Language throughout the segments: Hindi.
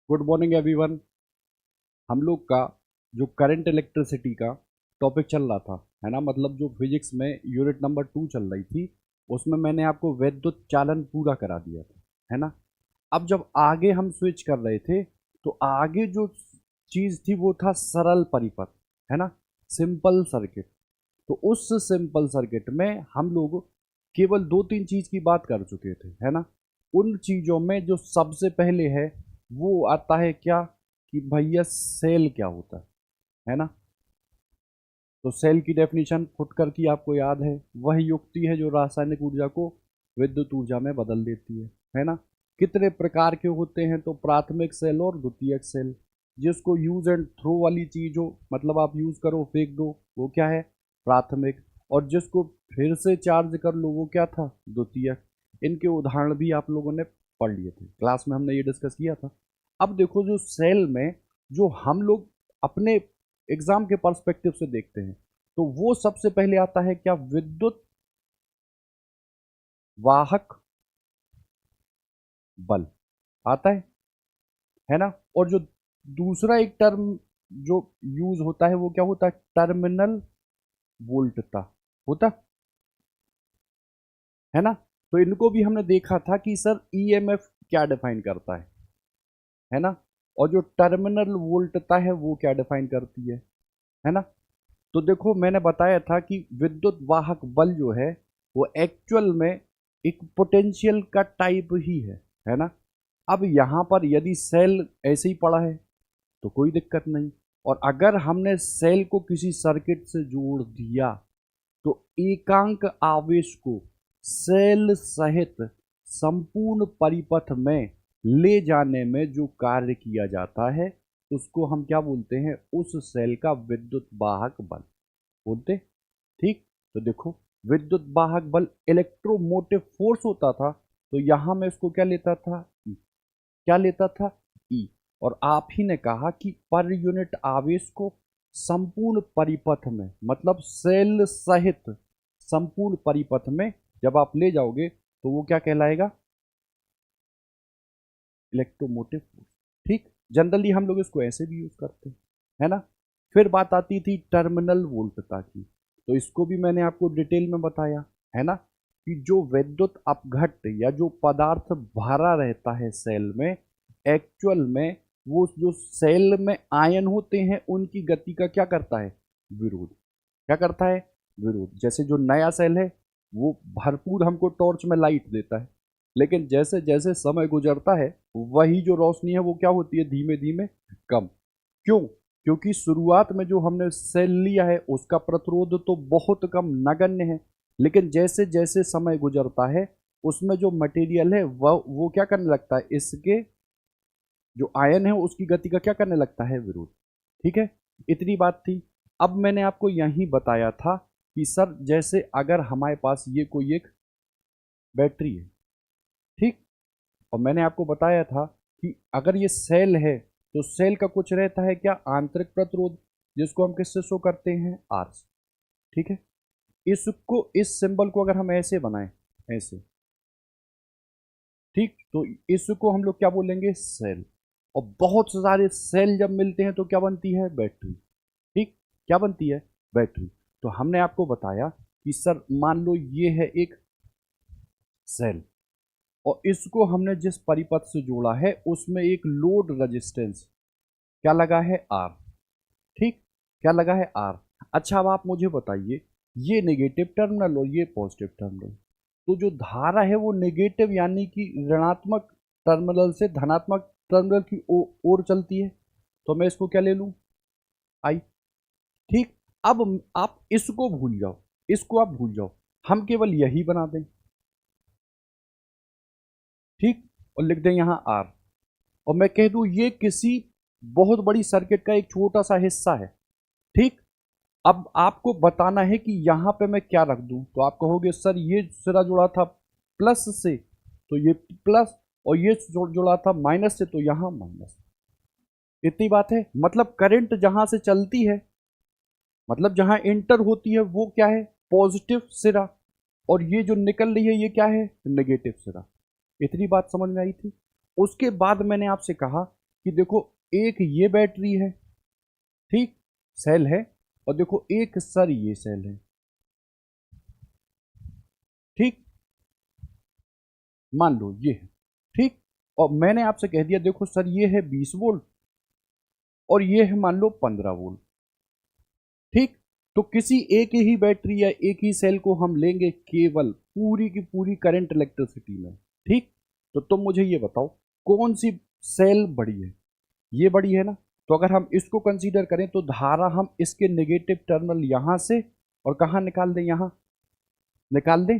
Good morning everyone. हम लोग का जो करंट इलेक्ट्रिसिटी का टॉपिक चल रहा था, है ना, मतलब जो फिजिक्स में यूनिट नंबर 2 चल रही थी, उसमें मैंने आपको वैद्युत चालन पूरा करा दिया था, है ना। अब जब आगे हम स्विच कर रहे थे, तो आगे जो चीज़ थी वो था सरल परिपथ, है ना, सिंपल सर्किट। तो उस सिंपल सर्किट में हम लोग केवल दो तीन चीज़ की बात कर चुके थे, है ना। उन चीज़ों में जो सबसे पहले है वो आता है क्या, कि भैया सेल क्या होता है ना। तो सेल की डेफिनेशन फुटकर की आपको याद है, वह युक्ति है जो रासायनिक ऊर्जा को विद्युत ऊर्जा में बदल देती है ना। कितने प्रकार के होते हैं, तो प्राथमिक सेल और द्वितीयक सेल। जिसको यूज एंड थ्रो वाली चीज हो, मतलब आप यूज करो फेंक दो, वो क्या है, प्राथमिक। और जिसको फिर से चार्ज कर लो, वो क्या था, द्वितीयक। इनके उदाहरण भी आप लोगों ने पढ़ लिए थे, क्लास में हमने ये डिस्कस किया था। अब देखो, जो सेल में जो हम लोग अपने एग्जाम के पर्सपेक्टिव से देखते हैं, तो वो सबसे पहले आता है क्या, विद्युत वाहक बल आता है ना। और जो दूसरा एक टर्म जो यूज होता है वो क्या होता है, टर्मिनल वोल्टता होता है ना। तो इनको भी हमने देखा था कि सर ईएमएफ क्या डिफाइन करता है ना। और जो टर्मिनल वोल्टता है वो क्या डिफाइन करती है ना। तो देखो, मैंने बताया था कि विद्युत वाहक बल जो है वो एक्चुअल में एक पोटेंशियल का टाइप ही है ना। अब यहाँ पर यदि सेल ऐसे ही पड़ा है तो कोई दिक्कत नहीं। और अगर हमने सेल को किसी सर्किट से जोड़ दिया, तो एकांक आवेश को सेल सहित संपूर्ण परिपथ में ले जाने में जो कार्य किया जाता है, उसको हम क्या बोलते हैं, उस सेल का विद्युत वाहक बल बोलते। ठीक। तो देखो, विद्युत वाहक बल इलेक्ट्रोमोटिव फोर्स होता था, तो यहां मैं इसको क्या लेता था, ई। क्या लेता था, ई। और आप ही ने कहा कि पर यूनिट आवेश को संपूर्ण परिपथ में, मतलब सेल सहित संपूर्ण परिपथ में जब आप ले जाओगे, तो वो क्या कहलाएगा, इलेक्ट्रोमोटिव फोर्स। ठीक। जनरली हम लोग इसको ऐसे भी यूज करते हैं, है ना। फिर बात आती थी टर्मिनल वोल्टता की, तो इसको भी मैंने आपको डिटेल में बताया, है ना, कि जो विद्युत अपघट्ट या जो पदार्थ भरा रहता है सेल में, एक्चुअल में वो जो सेल में आयन होते हैं उनकी गति का क्या करता है, विरोध। क्या करता है, विरोध। जैसे जो नया सेल है वो भरपूर हमको टॉर्च में लाइट देता है, लेकिन जैसे जैसे समय गुजरता है वही जो रोशनी है वो क्या होती है, धीमे धीमे कम। क्यों, क्योंकि शुरुआत में जो हमने सेल लिया है उसका प्रतिरोध तो बहुत कम, नगण्य है। लेकिन जैसे जैसे समय गुजरता है उसमें जो मटेरियल है वो क्या करने लगता है, इसके जो आयन है उसकी गति का क्या करने लगता है, विरोध। ठीक है। इतनी बात थी। अब मैंने आपको यही बताया था कि सर जैसे अगर हमारे पास ये कोई एक बैटरी है, ठीक। और मैंने आपको बताया था कि अगर ये सेल है, तो सेल का कुछ रहता है क्या, आंतरिक प्रतिरोध, जिसको हम किससे शो करते हैं, आर से। ठीक है। इसको, इस सिंबल को अगर हम ऐसे बनाएं, ऐसे, ठीक, तो इसको हम लोग क्या बोलेंगे, सेल। और बहुत सारे सेल जब मिलते हैं तो क्या बनती है, बैटरी। ठीक। क्या बनती है, बैटरी। तो हमने आपको बताया कि सर मान लो ये है एक सेल, और इसको हमने जिस परिपथ से जोड़ा है उसमें एक लोड रेजिस्टेंस क्या लगा है, आर। ठीक। क्या लगा है, आर। अच्छा, अब आप मुझे बताइए, ये नेगेटिव टर्मिनल और ये पॉजिटिव टर्मिनल, तो जो धारा है वो नेगेटिव यानी कि ऋणात्मक टर्मिनल से धनात्मक टर्मिनल की ओर चलती है। तो मैं इसको क्या ले लूं, आई। ठीक। अब आप इसको भूल जाओ, इसको आप भूल जाओ, हम केवल यही बना दें। ठीक। और लिख दें यहां आर। और मैं कह दूं ये किसी बहुत बड़ी सर्किट का एक छोटा सा हिस्सा है। ठीक। अब आपको बताना है कि यहां पे मैं क्या रख दूं, तो आप कहोगे सर ये सिरा जुड़ा था प्लस से, तो ये प्लस, और ये जुड़ा था माइनस से, तो यहां माइनस। इतनी बात है। मतलब करंट जहां से चलती है, मतलब जहां इंटर होती है वो क्या है, पॉजिटिव सिरा, और ये जो निकल रही है ये क्या है, नेगेटिव सिरा। इतनी बात समझ में आई थी। उसके बाद मैंने आपसे कहा कि देखो एक ये बैटरी है, ठीक, सेल है, और देखो एक सर ये सेल है, ठीक, मान लो ये है, ठीक, और मैंने आपसे कह दिया देखो सर ये है 20 वोल्ट और ये है मान लो 15 वोल्ट, ठीक। तो किसी एक ही बैटरी या एक ही सेल को हम लेंगे केवल पूरी की पूरी करंट इलेक्ट्रिसिटी में, ठीक। तो तुम मुझे ये बताओ कौन सी सेल बड़ी है, ये बड़ी है ना। तो अगर हम इसको कंसीडर करें तो धारा हम इसके नेगेटिव टर्मिनल यहां से और कहां निकाल दें, यहां निकाल दें।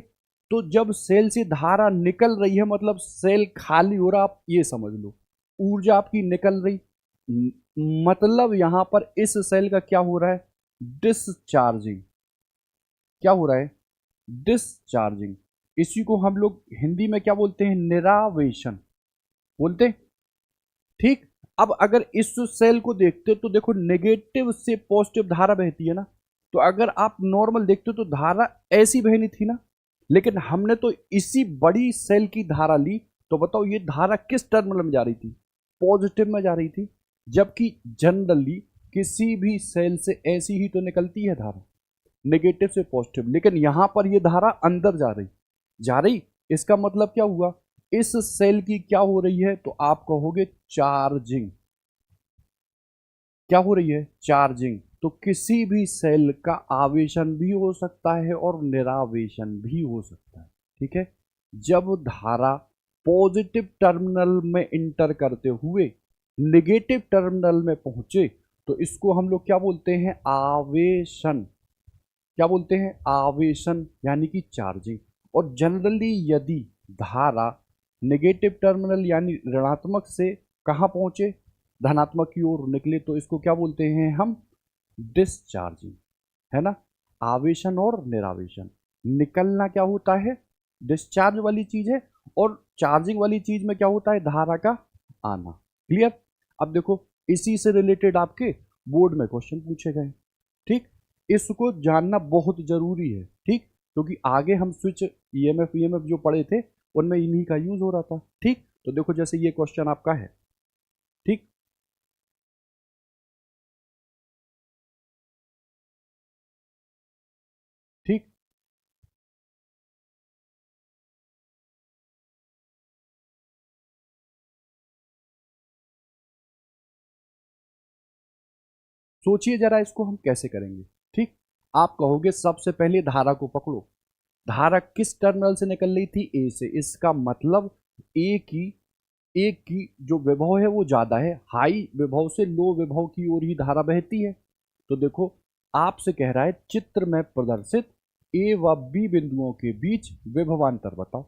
तो जब सेल से धारा निकल रही है मतलब सेल खाली हो रहा, आप ये समझ लो ऊर्जा आपकी निकल रही, मतलब यहां पर इस सेल का क्या हो रहा है, डिसचार्जिंग। क्या हो रहा है, डिसचार्जिंग। इसी को हम लोग हिंदी में क्या बोलते हैं, निरावेशन बोलते हैं, ठीक। अब अगर इस सेल को देखते हो तो देखो नेगेटिव से पॉजिटिव धारा बहती है ना। तो अगर आप नॉर्मल देखते हो तो धारा ऐसी बहनी थी ना, लेकिन हमने तो इसी बड़ी सेल की धारा ली, तो बताओ ये धारा किस टर्मिनल में जा रही थी, पॉजिटिव में जा रही थी। जबकि जनरली किसी भी सेल से ऐसी ही तो निकलती है धारा, नेगेटिव से पॉजिटिव, लेकिन यहां पर ये धारा अंदर जा रही। इसका मतलब क्या हुआ, इस सेल की क्या हो रही है, तो आप कहोगे चार्जिंग। क्या हो रही है, चार्जिंग। तो किसी भी सेल का आवेशन भी हो सकता है और निरावेशन भी हो सकता है, ठीक है। जब धारा पॉजिटिव टर्मिनल में इंटर करते हुए नेगेटिव टर्मिनल में पहुंचे तो इसको हम लोग क्या बोलते हैं, आवेशन। क्या बोलते हैं, आवेशन, यानी कि चार्जिंग। और जनरली यदि धारा नेगेटिव टर्मिनल यानी ऋणात्मक से कहाँ पहुंचे, धनात्मक की ओर निकले, तो इसको क्या बोलते हैं हम, डिस्चार्जिंग, है ना। आवेशन और निरावेशन, निकलना क्या होता है, डिस्चार्ज वाली चीज है, और चार्जिंग वाली चीज में क्या होता है, धारा का आना। क्लियर। अब देखो इसी से रिलेटेड आपके बोर्ड में क्वेश्चन पूछे गए, ठीक। इसको जानना बहुत जरूरी है, ठीक, क्योंकि आगे हम स्विच ईएमएफ जो पढ़े थे उनमें इन्हीं का यूज हो रहा था, ठीक। तो देखो जैसे ये क्वेश्चन आपका है, ठीक। ठीक, सोचिए जरा इसको हम कैसे करेंगे, ठीक। आप कहोगे सबसे पहले धारा को पकड़ो, धारा किस टर्मिनल से निकल रही थी, ए से। इसका मतलब ए की जो विभव है वो ज्यादा है, हाई विभव से लो विभव की ओर ही धारा बहती है। तो देखो आपसे कह रहा है चित्र में प्रदर्शित ए व बी बिंदुओं के बीच विभवांतर बताओ,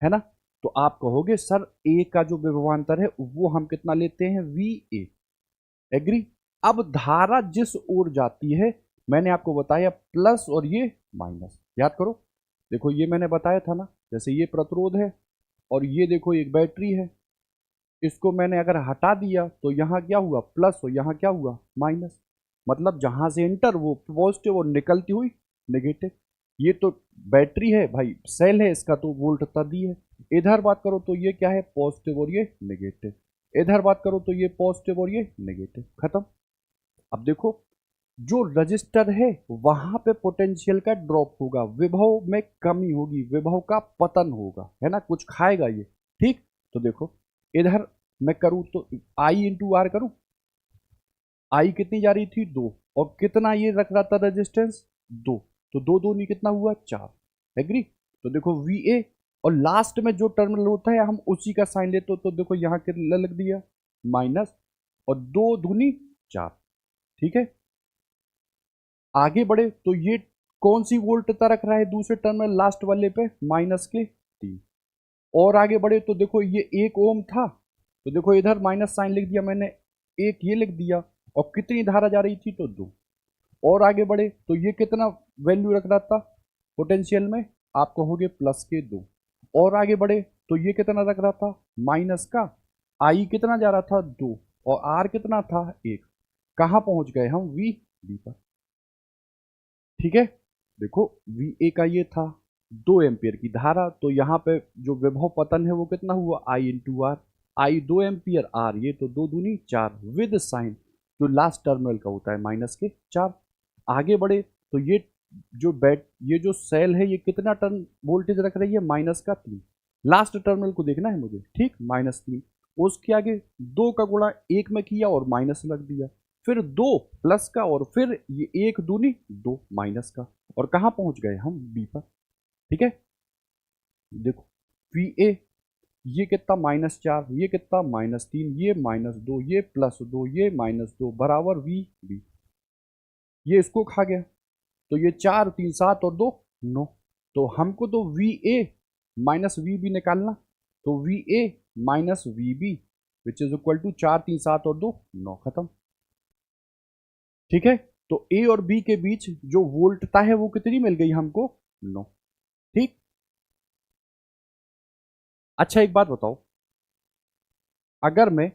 है ना। तो आप कहोगे सर ए का जो विभवांतर है वो हम कितना लेते हैं, वी ए। एग्री। अब धारा जिस ओर जाती है, मैंने आपको बताया प्लस और ये माइनस, याद करो। देखो ये मैंने बताया था ना, जैसे ये प्रतिरोध है और ये देखो एक बैटरी है, इसको मैंने अगर हटा दिया तो यहाँ क्या हुआ, प्लस, और यहाँ क्या हुआ, माइनस। मतलब जहां से इंटर वो पॉजिटिव और निकलती हुई नेगेटिव। ये तो बैटरी है भाई, सेल है, इसका तो वोल्ट इतना दी है। इधर बात करो तो ये क्या है, पॉजिटिव और ये नेगेटिव। इधर बात करो तो ये पॉजिटिव और ये नेगेटिव, खत्म। अब देखो जो रजिस्टर है वहां पे पोटेंशियल का ड्रॉप होगा, विभव में कमी होगी, विभव का पतन होगा, है ना, कुछ खाएगा ये, ठीक। तो देखो इधर मैं करूं तो आई इंटू आर करूं, आई कितनी जा रही थी, दो, और कितना ये रख रहा था रेजिस्टेंस, दो। तो दो दो नहीं कितना हुआ, चार। एग्री। तो देखो वी ए, और लास्ट में जो टर्मिनल होता है हम उसी का साइन लेते हो, तो देखो यहाँ कितना लग दिया, माइनस, और दो दूनी चार, ठीक है। आगे बढ़े तो ये कौन सी वोल्टता रख रहा है दूसरे टर्मिनल लास्ट वाले पे, माइनस के 3। और आगे बढ़े तो देखो ये 1 ओम था, तो देखो इधर माइनस साइन लिख दिया मैंने, एक ये लिख दिया, और कितनी धारा जा रही थी, तो 2। और आगे बढ़े तो ये कितना वैल्यू रख रहा था पोटेंशियल में, आप कहोगे प्लस के 2। और आगे बढ़े तो ये कितना रख रहा था, माइनस का, आई कितना जा रहा था, 2, और आर कितना था, 1। कहाँ पहुंच गए हम, वी बी पर, ठीक है। देखो वी ए का ये था 2 एम्पियर की धारा, तो यहाँ पे जो विभव पतन है वो कितना हुआ, I into R. I 2 ampere, R ये तो 2 दूनी 4 विद साइन जो लास्ट टर्मिनल का होता है -4। आगे बढ़े तो ये जो सेल है ये कितना टर्न वोल्टेज रख रही है -3। लास्ट टर्मिनल को देखना है मुझे, ठीक, -3। उसके आगे 2 का गुणा 1 में किया और माइनस लग दिया, फिर 2 प्लस का और फिर ये 1 दूनी 2 माइनस का, और कहाँ पहुंच गए हम बी पर। ठीक है, देखो वी ए ये कितना -4, ये कितना -3, ये -2, ये +2, ये -2 बराबर वी बी। ये इसको खा गया तो ये 4 3 7 और 2 9। तो हमको तो V A minus V B निकालना, तो V A minus V B which is equal to 4 3 7 और 2 9, खत्म। ठीक है, तो ए और बी के बीच जो वोल्टता है वो कितनी मिल गई हमको, 9। ठीक, अच्छा एक बात बताओ, अगर मैं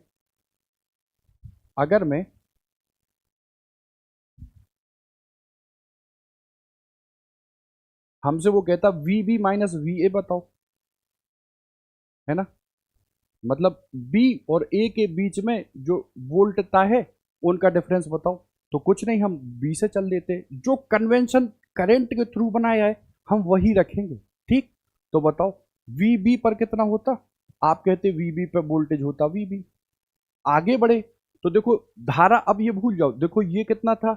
हमसे वो कहता V B minus V A बताओ, है ना, मतलब बी और ए के बीच में जो वोल्टता है उनका डिफरेंस बताओ। तो कुछ नहीं, हम बी से चल देते, जो कन्वेंशन करंट के थ्रू बनाया है हम वही रखेंगे। ठीक, तो बताओ वी बी पर कितना होता, आप कहते वी बी पर वोल्टेज होता वी बी। आगे बढ़े तो देखो धारा, अब ये भूल जाओ, देखो ये कितना था,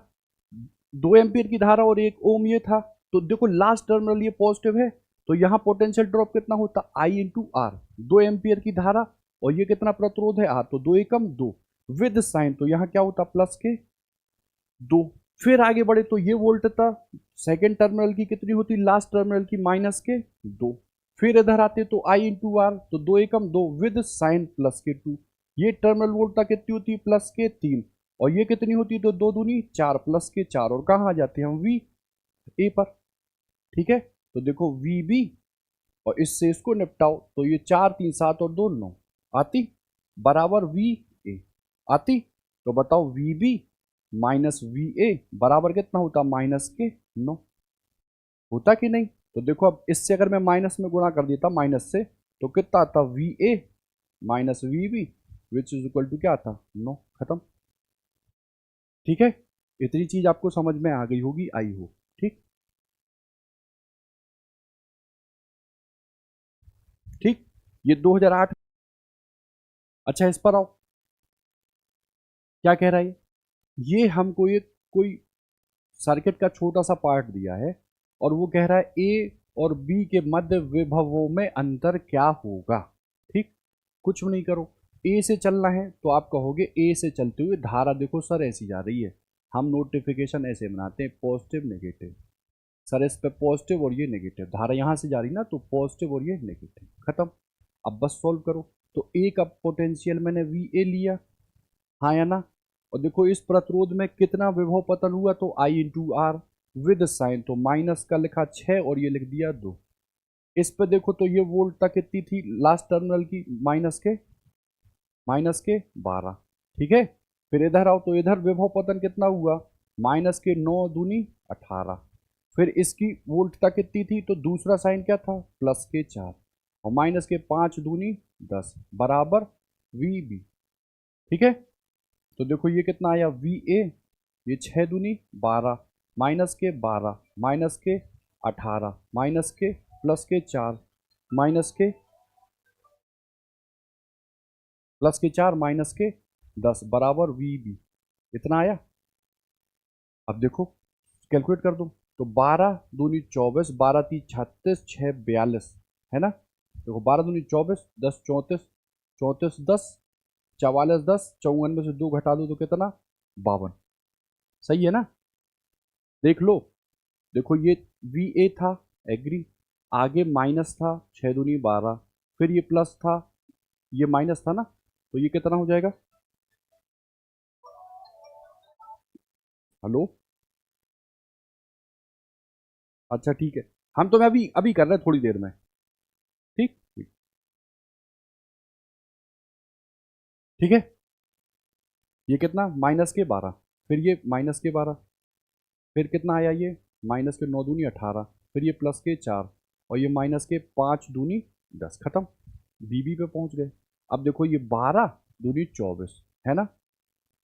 2 एम्पियर की धारा और 1 ओम ये था, तो देखो लास्ट टर्मिनल ये पॉजिटिव है, तो यहाँ पोटेंशियल ड्रॉप कितना होता, आई इंटू आर। 2 एम्पियर की धारा और ये कितना प्रतिरोध है आर, तो 2 एकम 2 विद साइन, तो यहाँ क्या होता +2। फिर आगे बढ़े तो ये वोल्ट था, सेकेंड टर्मिनल की कितनी होती, लास्ट टर्मिनल की -2। फिर इधर आते तो आई इंटू आर, तो 2 एकम 2 विद साइन +2। ये टर्मिनल वोल्टता कितनी होती, +3, और ये कितनी होती, तो 2 दूनी 4 +4, और कहाँ आ जाते हैं हम वी ए पर। ठीक है, तो देखो वी बी और इससे इसको निपटाओ, तो ये 4 3 7 और 2 9 आती, बराबर वी ए आती। तो बताओ V B minus V A बराबर कितना होता, -9 होता कि नहीं। तो देखो अब इससे अगर मैं माइनस में गुणा कर देता माइनस से, तो कितना आता, V A minus V B which is equal to क्या आता, 9, खत्म। ठीक है, इतनी चीज आपको समझ में आ गई होगी, आई हो। ठीक ठीक, ये 2008। अच्छा इस पर आओ, क्या कह रहा है ये हमको ये कोई सर्किट का छोटा सा पार्ट दिया है, और वो कह रहा है ए और बी के मध्य विभवों में अंतर क्या होगा। ठीक, कुछ नहीं करो, ए से चलना है तो आप कहोगे ए से चलते हुए धारा देखो सर ऐसी जा रही है, हम नोटिफिकेशन ऐसे बनाते हैं पॉजिटिव नेगेटिव, सर इस पे पॉजिटिव और ये नेगेटिव, धारा यहाँ से जा रही ना तो पॉजिटिव और ये नेगेटिव, खत्म। अब बस सॉल्व करो, तो ए का पोटेंशियल मैंने वी ए लिया, हाँ या ना, और देखो इस प्रतिरोध में कितना विभव पतन हुआ, तो आई इंटू आर विद साइन, तो माइनस का लिखा 6 और ये लिख दिया 2। इस पे देखो तो ये वोल्टता कितनी थी लास्ट टर्मिनल की, -12। ठीक है, फिर इधर आओ तो इधर विभव पतन कितना हुआ, -9 दूनी 18। फिर इसकी वोल्टता कितनी थी, तो दूसरा साइन क्या था, +4, और -5 दूनी 10 बराबर वी बी। ठीक है, तो देखो ये कितना आया वी ए, ये 6 दूनी 12, -12 -18 +4 +4 -10 बराबर वी बी, इतना आया। अब देखो कैलकुलेट कर दो, तो 12 दूनी 24, 12 × 36, 6 42, है ना, देखो 12 दूनी 24, 10 34, 34 10, 44 10, 54 में से 2 घटा दो तो कितना, 52। सही है ना, देख लो, देखो ये वी ए था, एग्री, आगे माइनस था 6 दूनी 12, फिर ये प्लस था, ये माइनस था ना, तो ये कितना हो जाएगा, हेलो, अच्छा ठीक है, हम तो मैं अभी अभी कर रहे हैं थोड़ी देर में। ठीक ठीक, ठीक है, ये कितना -12, फिर ये -12, फिर कितना आया ये -9 दूनी 18, फिर ये +4, और ये -5 दूनी 10, खत्म, बीबी पे पहुंच गए। अब देखो ये 12 दूनी 24 है ना,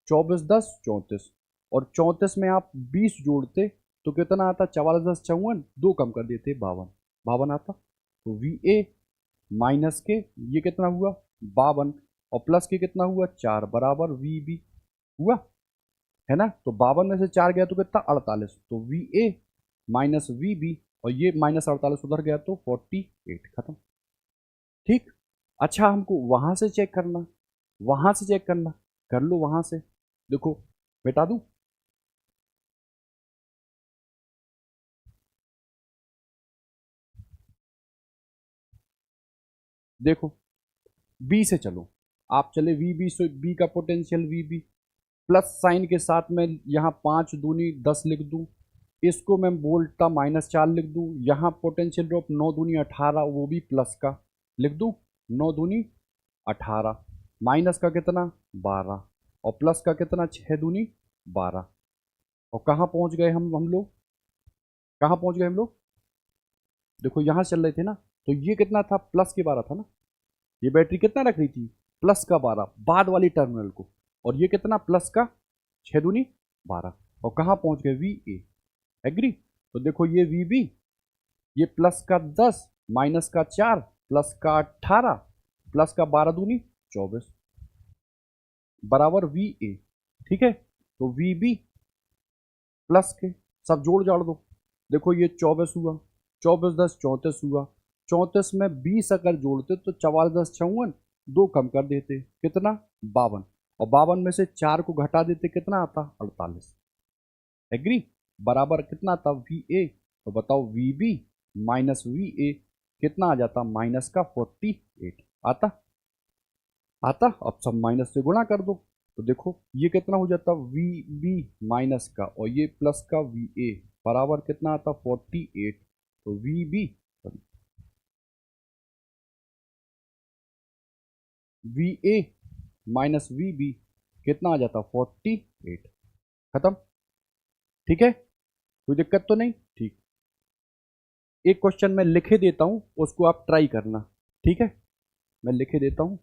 24 10 34, और 34 में आप 20 जोड़ते तो कितना आता, 44 10 54, 2 कम कर देते 52, 52 आता। तो वी ए माइनस के ये कितना हुआ 52, और प्लस के कितना हुआ 4, बराबर वी बी हुआ, है ना। तो 52 में से 4 गया तो कितना 48, तो V A minus V B, और ये माइनस 48 उधर गया तो 48, खत्म। ठीक। अच्छा हमको वहां से चेक करना, वहां से चेक करना, कर लो वहां से, देखो बेटा दूं, देखो बी से चलो, आप चले वी बी से, बी का potential V B, plus sign के साथ में यहाँ 5 दूनी 10 लिख दूं, इसको मैं बोलता -4 लिख दूं, यहाँ पोटेंशियल ड्रॉप 9 दूनी 18, वो भी प्लस का लिख दूं, 9 दूनी 18, माइनस का कितना 12, और प्लस का कितना 6 दूनी 12, और कहाँ पहुँच गए हम लोग, कहाँ पहुँच गए हम लोग, देखो यहाँ चल रहे थे ना, तो ये कितना था प्लस के 12 था ना, ये बैटरी कितना रख रही थी प्लस का 12 बाद वाली टर्मिनल को, और ये कितना प्लस का 6 दूनी 12, और कहाँ पहुँच गए वी ए, एग्री। तो देखो ये वी बी, ये प्लस का 10 माइनस का 4 प्लस का 18 प्लस का 12 दूनी 24, बराबर वी ए, ठीक है। तो वी बी प्लस के सब जोड़ जाड़ दो, देखो ये 24 हुआ, 24 10 34 हुआ, 34 में 20 अगर जोड़ते तो 44 10 54, 2 कम कर देते कितना 52, और 52 में से 4 को घटा देते कितना आता 48, एग्री, बराबर कितना आता वी ए। तो बताओ V B minus V A कितना आ जाता, माइनस का 48 आता, आता। अब सब माइनस से गुणा कर दो, तो देखो ये कितना हो जाता वी बी माइनस का, और ये प्लस का वी ए, बराबर कितना आता 48, तो V B V A minus V B कितना आ जाता 48, खत्म। ठीक है, कोई दिक्कत तो नहीं, ठीक। एक क्वेश्चन मैं लिखे देता हूं, उसको आप ट्राई करना, ठीक है, मैं लिखे देता हूं,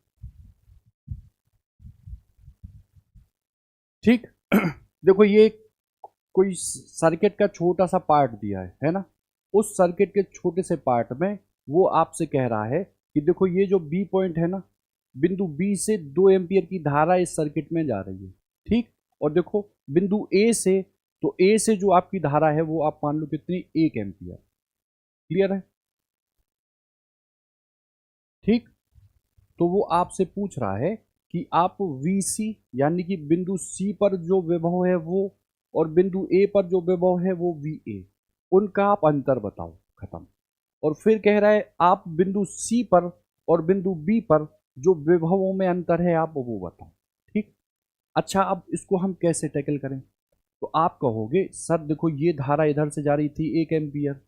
ठीक। देखो ये कोई सर्किट का छोटा सा पार्ट दिया है ना, उस सर्किट के छोटे से पार्ट में वो आपसे कह रहा है कि देखो ये जो बी पॉइंट है ना, बिंदु बी से 2 एम्पियर की धारा इस सर्किट में जा रही है, ठीक। और देखो बिंदु ए से, तो ए से जो आपकी धारा है वो आप मान लो कितनी 1 एम्पियर, क्लियर है, ठीक। तो वो आपसे पूछ रहा है कि आप VC यानी कि बिंदु C पर जो विभव है वो, और बिंदु A पर जो विभव है वो VA, उनका आप अंतर बताओ, खत्म। और फिर कह रहा है आप बिंदु C पर और बिंदु B पर जो विभवों में अंतर है आप वो बताओ, ठीक। अच्छा अब इसको हम कैसे टैकल करें, तो आप कहोगे सर देखो ये धारा इधर से जा रही थी 1 एम्पियर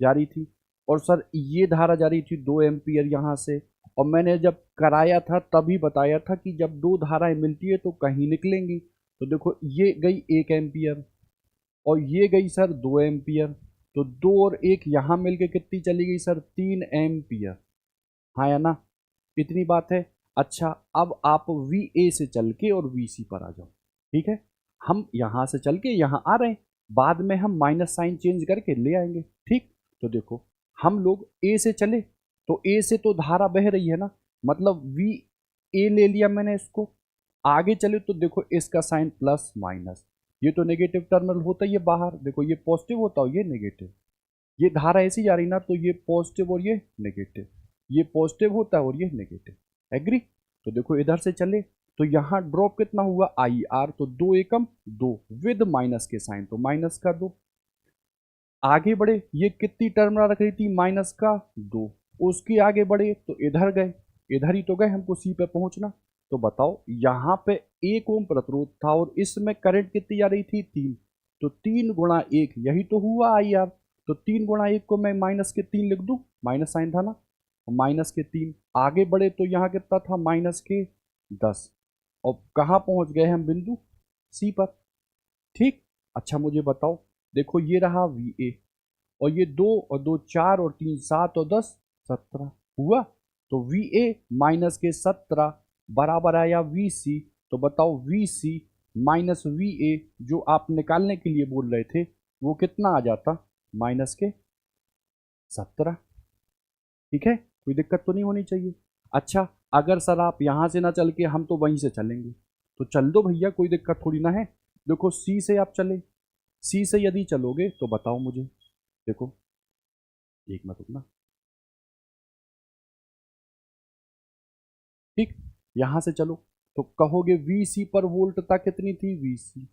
जा रही थी, और सर ये धारा जा रही थी 2 एम्पियर यहाँ से, और मैंने जब कराया था तभी बताया था कि जब दो धाराएं मिलती है तो कहीं निकलेंगी, तो देखो ये गई 1 एम्पियर और ये गई सर 2 एम्पियर, तो 2 और 1 यहाँ मिलके कितनी चली गई सर 3 एम्पियर, हाँ या ना, इतनी बात है। अच्छा अब आप वी ए से चल के और वी सी पर आ जाओ, ठीक है, हम यहाँ से चल के यहाँ आ रहे हैं, बाद में हम माइनस साइन चेंज करके ले आएंगे, ठीक। तो देखो हम लोग ए से चले, तो ए से तो धारा बह रही है ना, मतलब वी ए ले लिया मैंने इसको, आगे चले तो देखो इसका साइन प्लस माइनस, ये तो नेगेटिव टर्मिनल होता ही है बाहर, देखो ये पॉजिटिव होता हो ये नेगेटिव, ये धारा ऐसी जा रही ना, तो ये पॉजिटिव और ये नेगेटिव, ये पॉजिटिव होता है और ये नेगेटिव, एग्री। तो देखो इधर से चले तो यहाँ ड्रॉप कितना हुआ आई आर, तो 2 एकम 2 विद माइनस के साइन, तो माइनस का 2, आगे बढ़े ये कितनी टर्मिनल रख रही थी माइनस का 2, उसके आगे बढ़े तो इधर गए, इधर ही तो गए हमको सी पे पहुंचना, तो बताओ यहाँ पे 1 ओम प्रतिरोध था और इसमें करंट कितनी आ रही थी 3, तो 3 गुणा 1 यही तो हुआ आई आर, तो 3 गुणा 1 को मैं माइनस के 3 लिख दूं, माइनस साइन था ना, माइनस के 3, आगे बढ़े तो यहाँ कितना था माइनस के 10, और कहाँ पहुँच गए हम बिंदु सी पर, ठीक। अच्छा मुझे बताओ, देखो ये रहा वी ए, और ये 2 और 2 4 और 3 7 और 10 17 हुआ, तो वी ए माइनस के 17 बराबर आया VC। तो बताओ VC माइनस VA जो आप निकालने के लिए बोल रहे थे वो कितना आ जाता, माइनस के 17। ठीक है, कोई दिक्कत तो नहीं होनी चाहिए। अच्छा, अगर सर आप यहाँ से ना चल के हम तो वहीं से चलेंगे, तो चल दो भैया, कोई दिक्कत थोड़ी ना है। देखो C से आप चले, C से यदि चलोगे तो बताओ मुझे, देखो एक मिनट रुकना। ठीक, यहां से चलो तो कहोगे VC पर वोल्टता कितनी थी, VC।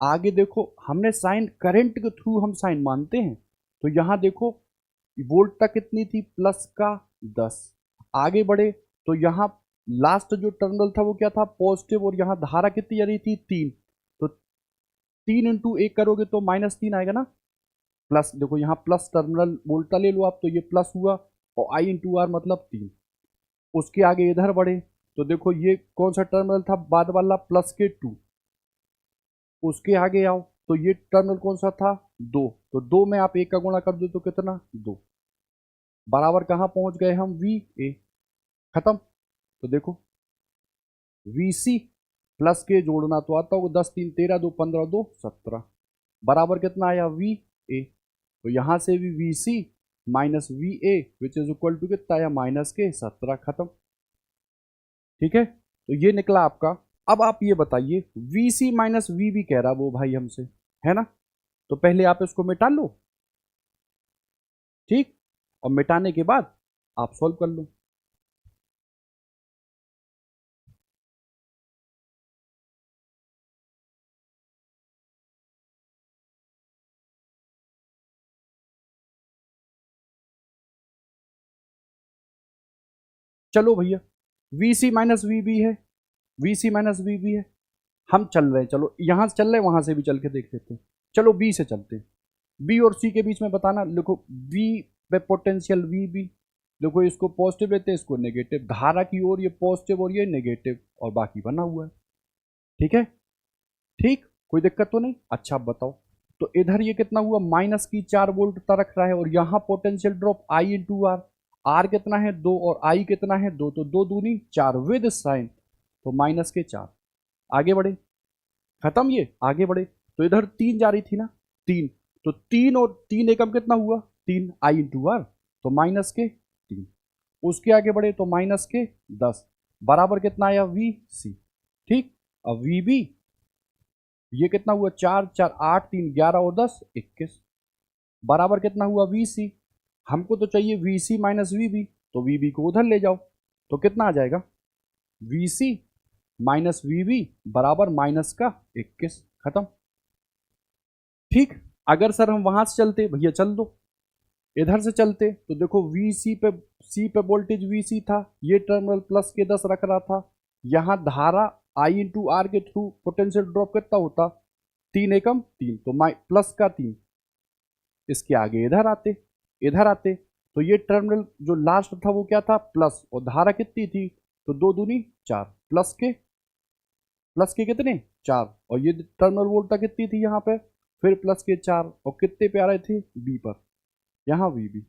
आगे देखो हमने साइन करंट के थ्रू हम साइन मानते हैं, तो यहां देखो वोल्टता कितनी थी, प्लस का 10। आगे बढ़े तो यहाँ लास्ट जो टर्मिनल था वो क्या था, पॉजिटिव, और यहाँ धारा कितनी जा रही थी, 3। तो 3 इंटू 1 करोगे तो -3 आएगा ना। प्लस देखो यहाँ प्लस टर्मिनल वोल्टा ले लो आप, तो ये प्लस हुआ, और I इंटू आर मतलब 3। उसके आगे इधर बढ़े तो देखो ये कौन सा टर्मिनल था, बाद वाला, प्लस के 2। उसके आगे आओ तो ये टर्मिनल कौन सा था, 2। तो 2 में आप 1 का गुणा कर दो तो कितना, 2। बराबर कहाँ पहुंच गए हम, VA। खत्म। तो देखो VC प्लस के जोड़ना तो आता होगा, 10 3 13, 2 15, 2 17, बराबर कितना आया, VA। तो यहां से भी VC minus VA which is equal to कितना आया, माइनस के 17। खत्म। ठीक है, तो ये निकला आपका। अब आप ये बताइए, VC माइनस VB कह रहा वो भाई हमसे, है ना। तो पहले आप इसको मिटा लो, ठीक, और मिटाने के बाद आप सॉल्व कर लो। चलो भैया, VC माइनस VB है, VC माइनस VB है, हम चल रहे हैं, चलो यहां से चल रहे हैं, वहां से भी चल के देख लेते हैं। चलो B से चलते हैं। B और C के बीच में बताना, देखो V पे पोटेंशियल VB, देखो इसको पॉजिटिव लेते हैं, इसको नेगेटिव, धारा की ओर ये पॉजिटिव और ये नेगेटिव, और बाकी बना हुआ है। ठीक है, ठीक, कोई दिक्कत तो नहीं। अच्छा अब बताओ, तो इधर ये कितना हुआ, माइनस की 4 वोल्ट रख रहा है, और यहाँ potential drop I into R, R कितना है 2 और I कितना है 2, तो 2 दूनी 4 विद साइन, तो माइनस के 4। आगे बढ़े, खत्म, ये आगे बढ़े तो इधर 3 जा रही थी ना, 3, तो 3 और 3 एकम कितना हुआ, 3 I इंटू आर, तो माइनस के 3। उसके आगे बढ़े तो माइनस के 10, बराबर कितना आया, VC। ठीक, अब VB ये कितना हुआ, 4 4 8 3 11 और 10 21, बराबर कितना हुआ, VC। हमको तो चाहिए VC माइनस VB, तो VB को उधर ले जाओ, तो कितना आ जाएगा, VC माइनस VB बराबर माइनस का 21। खत्म। ठीक, अगर सर हम वहां से चलते, भैया चल दो, इधर से चलते तो देखो VC पे, C पे वोल्टेज VC था, ये टर्मिनल प्लस के 10 रख रहा था, यहां धारा I इंटू आर के थ्रू पोटेंशियल ड्रॉप कितना होता, 3 एकम 3, तो प्लस का 3। इसके आगे इधर आते, इधर आते तो ये टर्मिनल जो लास्ट था वो क्या था, प्लस, और धारा कितनी थी, तो 2 दूनी 4, प्लस के कितने 4, और ये टर्मिनल वोल्टेज कितनी थी यहाँ पे, फिर प्लस के 4, और कितने पे आ रहे थे, बी पर, यहाँ VB।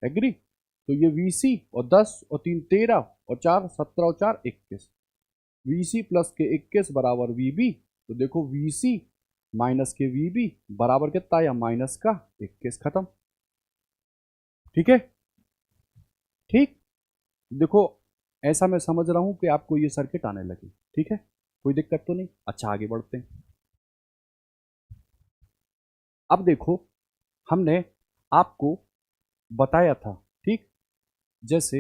एग्री, तो ये VC और 10 और 3 13 और 4 17 और 4 21, VC प्लस के 21 बराबर VB। तो देखो VC माइनस के VB बराबर कितना आया, माइनस का 21। खत्म। ठीक है, ठीक, देखो ऐसा मैं समझ रहा हूं कि आपको ये सर्किट आने लगे। ठीक है, कोई दिक्कत तो नहीं। अच्छा आगे बढ़ते हैं। अब देखो हमने आपको बताया था, ठीक, जैसे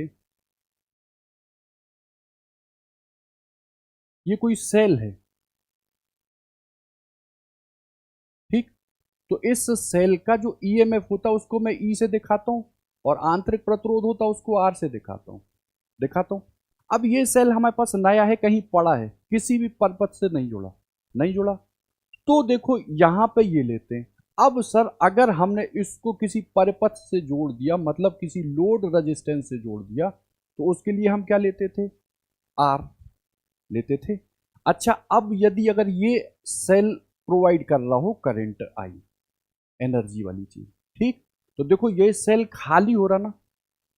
ये कोई सेल है, ठीक, तो इस सेल का जो EMF होता है उसको मैं E से दिखाता हूं, और आंतरिक प्रतिरोध होता है उसको R से दिखाता हूं। अब ये सेल हमारे पास नया है, कहीं पड़ा है, किसी भी पर्पज से नहीं जुड़ा, तो देखो यहां पे ये लेते हैं। अब सर अगर हमने इसको किसी परिपथ से जोड़ दिया, मतलब किसी लोड रेजिस्टेंस से जोड़ दिया, तो उसके लिए हम क्या लेते थे, R लेते थे। अच्छा, अब यदि अगर ये सेल प्रोवाइड कर रहा हो करंट I, एनर्जी वाली चीज, ठीक, तो देखो ये सेल खाली हो रहा ना,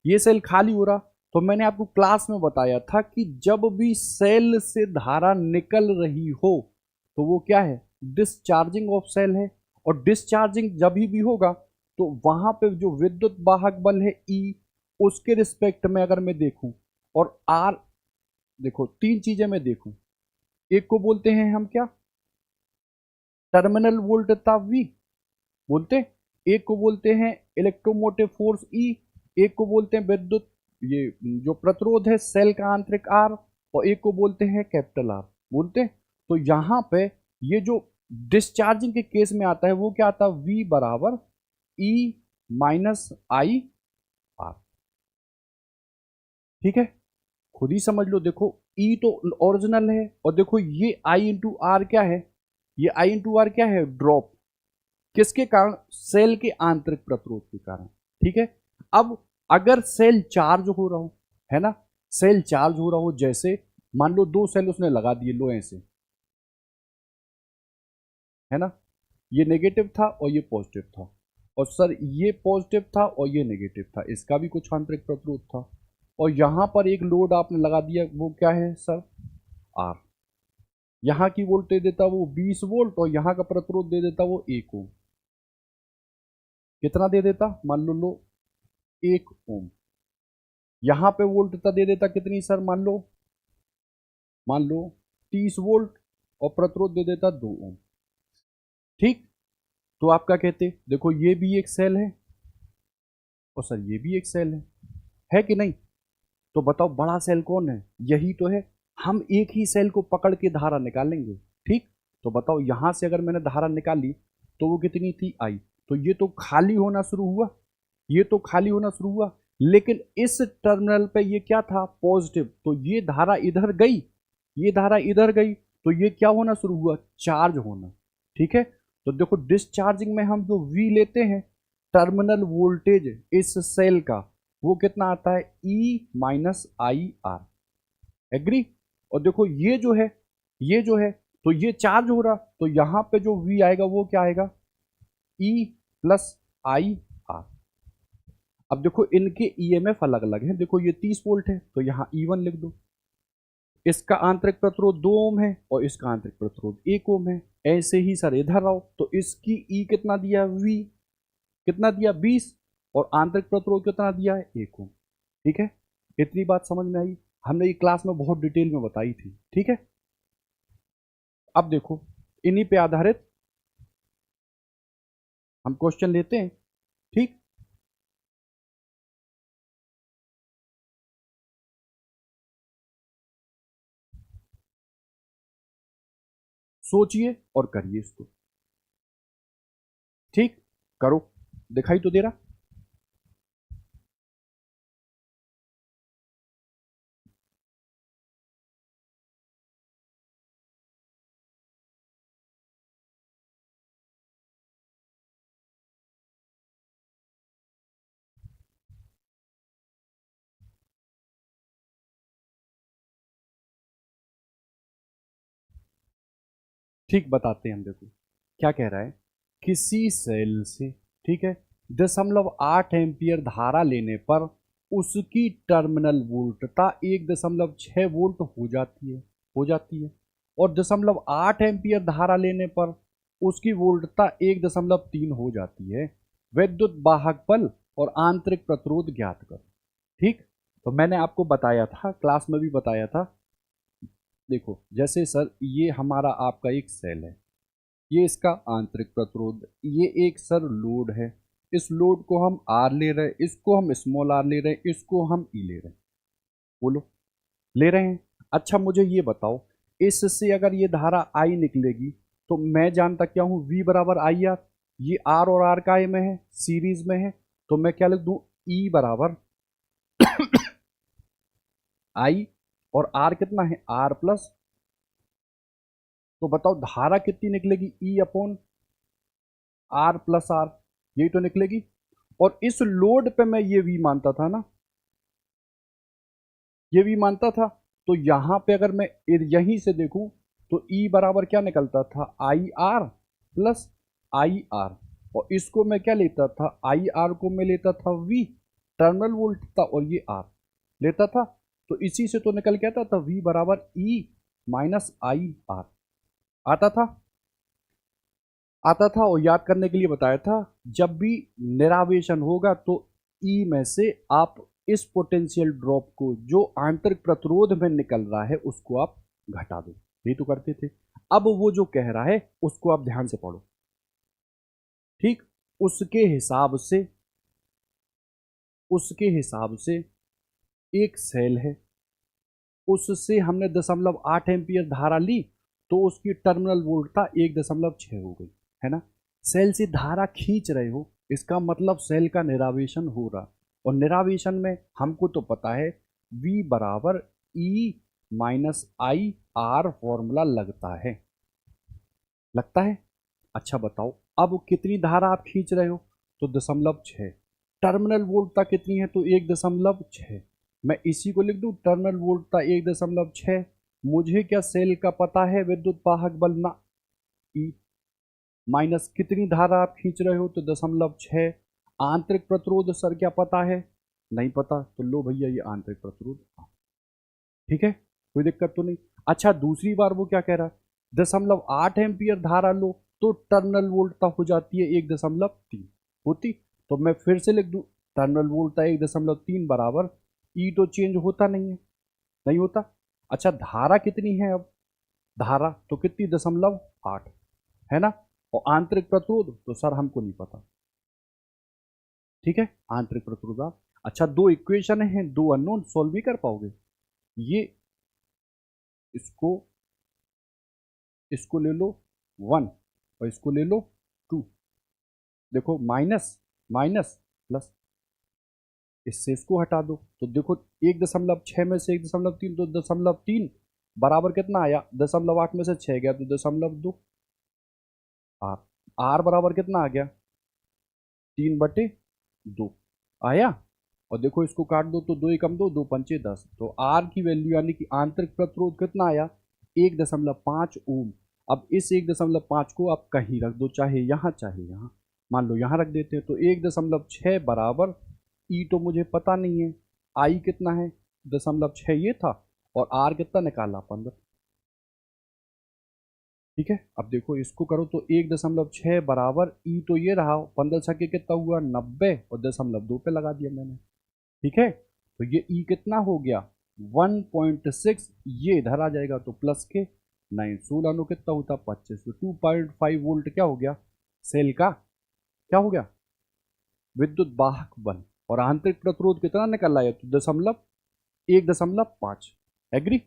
ये सेल खाली हो रहा, तो मैंने आपको क्लास में बताया था कि जब भी सेल से धारा निकल रही हो तो वो क्या है, डिस्चार्जिंग ऑफ सेल है। और डिस्चार्जिंग जब भी होगा तो वहां पे जो विद्युत वाहक बल है ई, उसके रिस्पेक्ट में अगर मैं देखूं, और आर, देखो तीन चीजें मैं देखूं, एक को बोलते हैं हम क्या, टर्मिनल वोल्टता वी बोलते, एक को बोलते हैं इलेक्ट्रोमोटिव फोर्स ई, एक को बोलते हैं विद्युत ये जो प्रतिरोध है सेल का आंतरिक आर, और एक को बोलते हैं कैपिटल आर बोलते। तो यहां पे ये जो डिस्चार्जिंग के केस में आता है वो क्या आता है, वी बराबर ई माइनस आई आर। ठीक है, खुद ही समझ लो। देखो ई तो ओरिजिनल है, और देखो ये आई इंटू आर क्या है, ये आई इंटू आर क्या है, ड्रॉप, किसके कारण, सेल के आंतरिक प्रतिरोध के कारण। ठीक है, अब अगर सेल चार्ज हो रहा हो, है ना, सेल चार्ज हो रहा हो, जैसे मान लो दो सेल उसने लगा दिए, लो ऐसे, है ना, ये नेगेटिव था और ये पॉजिटिव था, और सर ये पॉजिटिव था और ये नेगेटिव था, इसका भी कुछ आंतरिक प्रतिरोध था, और यहां पर एक लोड आपने लगा दिया, वो क्या है सर, आर। यहां की वोल्टेज देता वो 20 वोल्ट, और यहां का प्रतिरोध दे देता वो 1 ओम। कितना दे देता, मान लो 1 ओम। यहां पे वोल्टता दे देता कितनी सर, मान लो 30 वोल्ट, और प्रतिरोध दे देता 2 ओम। ठीक, तो आप क्या कहते, देखो ये भी एक सेल है और सर ये भी एक सेल है कि नहीं। तो बताओ बड़ा सेल कौन है, यही तो है। हम एक ही सेल को पकड़ के धारा निकालेंगे। ठीक, तो बताओ यहां से अगर मैंने धारा निकाली तो वो कितनी थी, आई। तो ये तो खाली होना शुरू हुआ, ये तो खाली होना शुरू हुआ, लेकिन इस टर्मिनल पे ये क्या था, पॉजिटिव, तो ये धारा इधर गई, ये धारा इधर गई, तो ये क्या होना शुरू हुआ, चार्ज होना। ठीक है, तो देखो डिस्चार्जिंग में हम जो वी लेते हैं, टर्मिनल वोल्टेज इस सेल का, वो कितना आता है, E minus I R. Agree. और देखो ये जो है, ये जो है, तो ये चार्ज हो रहा, तो यहां पे जो वी आएगा वो क्या आएगा, ई प्लस आई आर। अब देखो इनके ईएमएफ अलग अलग हैं, देखो ये 30 वोल्ट है तो यहाँ E1 लिख दो, इसका आंतरिक प्रतिरोध 2 ओम है और इसका आंतरिक प्रतिरोध 1 ओम है। ऐसे ही सर इधर आओ, तो इसकी ई कितना दिया, वी कितना दिया 20, और आंतरिक प्रतिरोध कितना दिया है, 1 ओम। ठीक है, इतनी बात समझ में आई, हमने ये क्लास में बहुत डिटेल में बताई थी। ठीक है, अब देखो इन्हीं पे आधारित हम क्वेश्चन लेते हैं। ठीक, सोचिए और करिए इसको। ठीक, करो, दिखाई तो दे रहा। ठीक, बताते हैं हम। देखो क्या कह रहा है, किसी सेल से, ठीक है, 0.8 एम्पियर धारा लेने पर उसकी टर्मिनल वोल्टता 1.6 वोल्ट हो जाती है, और 0.8 एम्पियर धारा लेने पर उसकी वोल्टता 1.3 हो जाती है। विद्युत वाहक बल और आंतरिक प्रतिरोध ज्ञात करो। ठीक, तो मैंने आपको बताया था, क्लास में भी बताया था। देखो जैसे सर ये हमारा आपका एक सेल है, ये इसका आंतरिक प्रतिरोध, ये एक सर लोड है, इस लोड को हम आर ले रहे हैं, इसको हम स्मॉल आर ले रहे हैं, इसको हम ई ले रहे हैं। बोलो, ले रहे हैं। अच्छा मुझे ये बताओ, इससे अगर ये धारा आई निकलेगी तो मैं जानता क्या हूं, वी बराबर आई आर। ये आर और आर काय में है, सीरीज में है, तो मैं क्या लिख दूं, ई बराबर आई, और आर कितना है, आर प्लस। तो बताओ धारा कितनी निकलेगी, E upon R plus R, यही तो निकलेगी। और इस लोड पे मैं ये वी मानता था ना, ये वी मानता था, तो यहां पे अगर मैं यहीं से देखूं तो ई बराबर क्या निकलता था, I R plus I R, और इसको मैं क्या लेता था, आई आर को मैं लेता था वी, टर्मिनल वोल्ट था, और ये आर। लेता था। तो इसी से तो निकल के आता था V बराबर E माइनस आई आर। आता था, आता था। और याद करने के लिए बताया था, जब भी निरावेशन होगा तो ई में से आप इस पोटेंशियल ड्रॉप को जो आंतरिक प्रतिरोध में निकल रहा है उसको आप घटा दो। यही तो करते थे। अब वो जो कह रहा है उसको आप ध्यान से पढ़ो, ठीक। उसके हिसाब से, उसके हिसाब से एक सेल है, उससे हमने 0.8 एम्पियर धारा ली, तो उसकी टर्मिनल वोल्टता 1.6 हो गई, है ना। सेल से धारा खींच रहे हो, इसका मतलब सेल का निरावेशन हो रहा। और निरावेशन में हमको तो पता है V बराबर E minus I R formula लगता है, लगता है। अच्छा बताओ, अब कितनी धारा आप खींच रहे हो, तो 0.6। टर्मिनल वोल्टता कितनी है, तो 1.6। मैं इसी को लिख दूं, टर्मिनल वोल्टता 1.6। मुझे क्या सेल का पता है, विद्युत वाहक बल ना, ई माइनस कितनी धारा आप खींच रहे हो, तो 0.6। आंतरिक प्रतिरोध सर क्या पता है, नहीं पता, तो लो भैया ये आंतरिक प्रतिरोध, ठीक है, कोई दिक्कत तो नहीं। अच्छा दूसरी बार वो क्या कह रहा है, 0.8 एम्पियर धारा लो तो टर्मिनल वोल्टता हो जाती है 1.3 होती। तो मैं फिर से लिख दूं, टर्मिनल वोल्टता 1.3 बराबर, ई तो चेंज होता नहीं है, नहीं होता। अच्छा धारा कितनी है अब, धारा तो कितनी 0.8, है ना। और आंतरिक प्रतिरोध तो सर हमको नहीं पता, ठीक है, आंतरिक प्रतिरोध अच्छा दो इक्वेशन हैं, दो अननोन, सॉल्व भी कर पाओगे ये। इसको, इसको ले लो 1 और इसको ले लो 2। देखो माइनस माइनस प्लस, इससे इसको हटा दो तो देखो 1.6 में से 1.3, तो 0.3 बराबर कितना आया, 0.8 में से 6 गया तो 0.2। आर, आर बराबर कितना आ गया, 3/2 आया। और देखो इसको काट दो तो 2 एकम 2, 2 पंचे 10, तो आर की वैल्यू यानी कि आंतरिक प्रतिरोध कितना आया, 1.5 ओम। अब इस 1.5 को आप कहीं रख दो, चाहे यहाँ चाहे यहाँ, मान लो यहाँ रख देते हैं, तो 1.6 बराबर, ई तो मुझे पता नहीं है, आई कितना है 0.6 ये था, और आर कितना निकाला 15, ठीक है। अब देखो इसको करो तो 1.6 बराबर ई तो ये रहा, 15 छक्के कितना हुआ 90, और 0.2 पे लगा दिया मैंने, ठीक है। तो ये ई कितना हो गया 1.6, ये इधर आ जाएगा तो प्लस के 9, 16 नो कितना होता 25, तो 2.5 वोल्ट क्या हो गया, सेल का क्या हो गया, विद्युत वाहक बल। और आंतरिक प्रतिरोध कितना निकल आया, तो 1.5, एग्री।